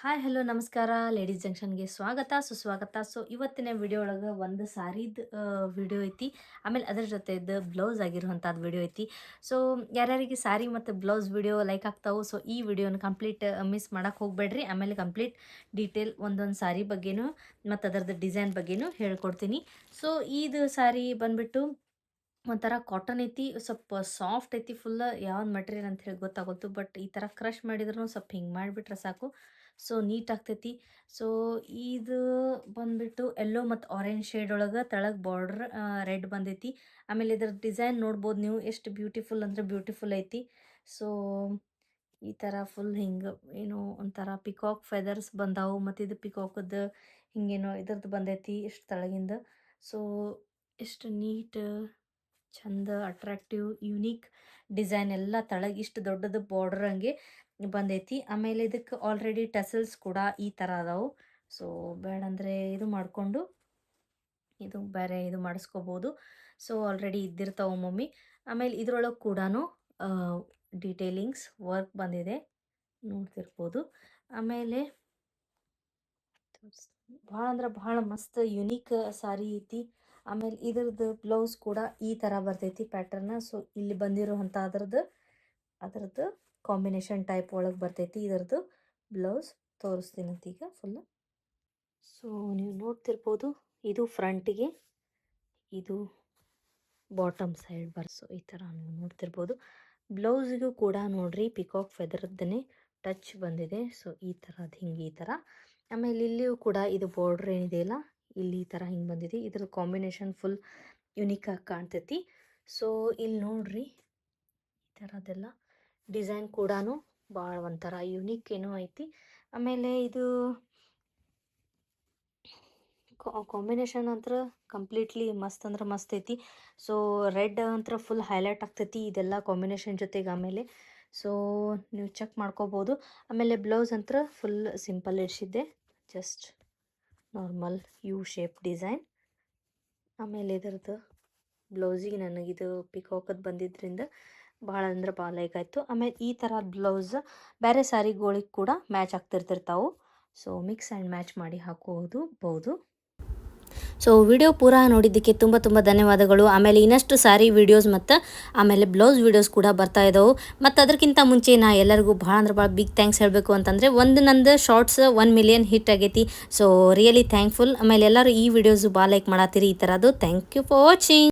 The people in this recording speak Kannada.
ಹಾಯ್ ಹಲೋ ನಮಸ್ಕಾರ ಲೇಡೀಸ್ ಜಂಕ್ಷನ್ಗೆ ಸ್ವಾಗತ ಸುಸ್ವಾಗತ. ಸೊ ಇವತ್ತಿನ ವಿಡಿಯೋ ಒಳಗೆ ಒಂದು ಸಾರಿದ ವಿಡಿಯೋ ಐತಿ, ಆಮೇಲೆ ಅದ್ರ ಜೊತೆದು ಬ್ಲೌಸ್ ಆಗಿರುವಂಥದ್ದು ವಿಡಿಯೋ ಐತಿ. ಸೊ ಯಾರ್ಯಾರಿಗೆ ಸಾರಿ ಮತ್ತು ಬ್ಲೌಸ್ ವಿಡಿಯೋ ಲೈಕ್ ಆಗ್ತಾವೆ, ಸೊ ಈ ವಿಡಿಯೋನ ಕಂಪ್ಲೀಟ್ ಮಿಸ್ ಮಾಡೋಕೆ ಹೋಗ್ಬೇಡ್ರಿ. ಆಮೇಲೆ ಕಂಪ್ಲೀಟ್ ಡೀಟೇಲ್ ಒಂದೊಂದು ಸಾರಿ ಬಗ್ಗೆನೂ ಮತ್ತು ಅದರದ್ದು ಡಿಸೈನ್ ಬಗ್ಗೆನೂ ಹೇಳ್ಕೊಡ್ತೀನಿ. ಸೊ ಇದು ಸಾರಿ ಬಂದ್ಬಿಟ್ಟು ಒಂಥರ ಕಾಟನ್ ಐತಿ, ಸ್ವಲ್ಪ ಸಾಫ್ಟ್ ಐತಿ, ಫುಲ್ ಯಾವ್ದು ಮಟೀರಿಯಲ್ ಅಂತ ಹೇಳಿ ಗೊತ್ತಾಗೋದು. ಬಟ್ ಈ ಥರ ಕ್ರಷ್ ಮಾಡಿದ್ರೂ ಸ್ವಲ್ಪ ಹಿಂಗೆ ಮಾಡಿಬಿಟ್ರೆ ಸಾಕು, ಸೊ ನೀಟ್ ಆಗ್ತೈತಿ. ಸೊ ಇದು ಬಂದ್ಬಿಟ್ಟು ಯೆಲ್ಲೋ ಮತ್ತು ಆರೆಂಜ್ ಶೇಡ್ ಒಳಗೆ ತೆಳಗೆ ಬಾರ್ಡ್ರ್ ರೆಡ್ ಬಂದೈತಿ. ಆಮೇಲೆ ಇದ್ರ ಡಿಸೈನ್ ನೋಡ್ಬೋದು ನೀವು, ಎಷ್ಟು ಬ್ಯೂಟಿಫುಲ್ ಅಂದರೆ ಬ್ಯೂಟಿಫುಲ್ ಐತಿ. ಸೊ ಈ ಥರ ಫುಲ್ ಹಿಂಗೆ ಏನೋ ಒಂಥರ ಪಿಕಾಕ್ ಫೆದರ್ಸ್ ಬಂದಾವು, ಮತ್ತು ಇದು ಪಿಕಾಕದ್ದು ಹಿಂಗೇನೋ ಇದ್ರದ್ದು ಬಂದೈತಿ ಎಷ್ಟು ತೆಳಗಿಂದ. ಸೊ ಎಷ್ಟು ನೀಟ್, ಚಂದ, ಅಟ್ರಾಕ್ಟಿವ್, ಯುನೀಕ್ ಡಿಸೈನ್ ಎಲ್ಲ ತೆಳಗೆ ಇಷ್ಟು ದೊಡ್ಡದು ಬಾರ್ಡರ್ ಹಂಗೆ ಬಂದೈತಿ. ಆಮೇಲೆ ಇದಕ್ಕೆ ಆಲ್ರೆಡಿ ಟೆಸಲ್ಸ್ ಕೂಡ ಈ ಥರ ಅದಾವು. ಸೊ ಬೇಡಂದರೆ ಇದು ಮಾಡಿಕೊಂಡು ಇದು ಬೇರೆ ಇದು ಮಾಡಿಸ್ಕೋಬೋದು. ಸೊ ಆಲ್ರೆಡಿ ಇದ್ದಿರ್ತಾವೆ ಒಮ್ಮೊಮ್ಮೆ. ಆಮೇಲೆ ಇದ್ರೊಳಗೆ ಕೂಡ ಡೀಟೇಲಿಂಗ್ಸ್ ವರ್ಕ್ ಬಂದಿದೆ, ನೋಡ್ತಿರ್ಬೋದು. ಆಮೇಲೆ ಭಾಳ ಅಂದ್ರೆ ಭಾಳ ಮಸ್ತ್ ಯುನೀಕ್ ಸಾರಿ ಐತಿ. ಆಮೇಲೆ ಇದ್ರದ್ದು ಬ್ಲೌಸ್ ಕೂಡ ಈ ಥರ ಬರ್ತೈತಿ ಪ್ಯಾಟರ್ನ. ಸೊ ಇಲ್ಲಿ ಬಂದಿರೋವಂಥ ಅದರದ್ದು ಕಾಂಬಿನೇಷನ್ ಟೈಪ್ ಒಳಗೆ ಬರ್ತೈತಿ ಇದರದ್ದು ಬ್ಲೌಸ್. ತೋರಿಸ್ತೀನಂತ ಈಗ ಫುಲ್ಲು. ಸೊ ನೀವು ನೋಡ್ತಿರ್ಬೋದು, ಇದು ಫ್ರಂಟಿಗೆ, ಇದು ಬಾಟಮ್ ಸೈಡ್ ಸೊ ಈ ಥರ ನೀವು ನೋಡ್ತಿರ್ಬೋದು. ಬ್ಲೌಸಿಗೂ ಕೂಡ ನೋಡ್ರಿ ಪಿಕಾಕ್ ಫೆದರ್ದನೇ ಟಚ್ ಬಂದಿದೆ. ಸೊ ಈ ಥರದ್ದು ಹಿಂಗೆ ಈ ಥರ. ಆಮೇಲೆ ಇಲ್ಲಿಯೂ ಕೂಡ ಇದು ಬಾರ್ಡ್ರ್ ಏನಿದೆಯಲ್ಲ, ಇಲ್ಲಿ ಈ ಥರ ಹಿಂಗೆ ಬಂದಿದೆ. ಇದ್ರ ಕಾಂಬಿನೇಷನ್ ಫುಲ್ ಯುನೀಕಾಗಿ ಕಾಣ್ತೈತಿ. ಸೊ ಇಲ್ಲಿ ನೋಡ್ರಿ ಈ ಥರದ್ದೆಲ್ಲ ಡಿಸೈನ್ ಕೂಡ ಭಾಳ ಒಂಥರ ಯುನೀಕ್ ಏನೋ ಐತಿ. ಆಮೇಲೆ ಇದು ಕಾಂಬಿನೇಷನ್ ಅಂತರ ಕಂಪ್ಲೀಟ್ಲಿ ಮಸ್ತ್ ಅಂದ್ರೆ ಮಸ್ತ್ ಐತಿ. ಸೊ ರೆಡ್ ಅಂತರ ಫುಲ್ ಹೈಲೈಟ್ ಆಗ್ತೈತಿ ಇದೆಲ್ಲ ಕಾಂಬಿನೇಷನ್ ಜೊತೆಗೆ. ಆಮೇಲೆ ಸೊ ನೀವು ಚೆಕ್ ಮಾಡ್ಕೋಬೋದು. ಆಮೇಲೆ ಬ್ಲೌಸ್ ಅಂತರ ಫುಲ್ ಸಿಂಪಲ್ ಇಡಿಸಿದ್ದೆ, just normal U shape design. ಆಮೇಲೆ ಇದರದ್ದು ಬ್ಲೌಸಿಗೆ ನನಗಿದು ಪಿಕಾಕದ್ದು ಬಂದಿದ್ದರಿಂದ ಭಾಳ ಅಂದ್ರೆ ಭಾಳ ಲೈಕ್ ಆಯಿತು. ಆಮೇಲೆ ಈ ಥರ ಬ್ಲೌಸ್ ಬೇರೆ ಸ್ಯಾರಿಗಳಿಗೆ ಕೂಡ ಮ್ಯಾಚ್ ಆಗ್ತಿರ್ತಾವೆ. ಸೊ ಮಿಕ್ಸ್ ಆ್ಯಂಡ್ ಮ್ಯಾಚ್ ಮಾಡಿ ಹಾಕೋಬಹುದು. ಸೊ ವಿಡಿಯೋ ಪೂರ ನೋಡಿದ್ದಕ್ಕೆ ತುಂಬ ತುಂಬ ಧನ್ಯವಾದಗಳು. ಆಮೇಲೆ ಇನ್ನಷ್ಟು ಸಾರಿ ವಿಡಿಯೋಸ್ ಮತ್ತು ಆಮೇಲೆ ಬ್ಲೌಸ್ ವಿಡಿಯೋಸ್ ಕೂಡ ಬರ್ತಾ ಇದ್ದಾವೆ. ಮತ್ತು ಅದಕ್ಕಿಂತ ಮುಂಚೆ ನಾ ಎಲ್ಲರಿಗೂ ಭಾಳ ಅಂದ್ರೆ ಭಾಳ ಬಿಗ್ ಥ್ಯಾಂಕ್ಸ್ ಹೇಳಬೇಕು ಅಂತಂದರೆ, ಒಂದು ನಂದು ಶಾರ್ಟ್ಸ್ 1 ಮಿಲಿಯನ್ ಹಿಟ್ ಆಗೈತಿ. So really thankful. ಆಮೇಲೆ ಎಲ್ಲರೂ ಈ ವಿಡಿಯೋಸು ಭಾಳ ಲೈಕ್ ಮಾಡತ್ತೀರಿ ಈ ಥರದ್ದು. Thank you for watching.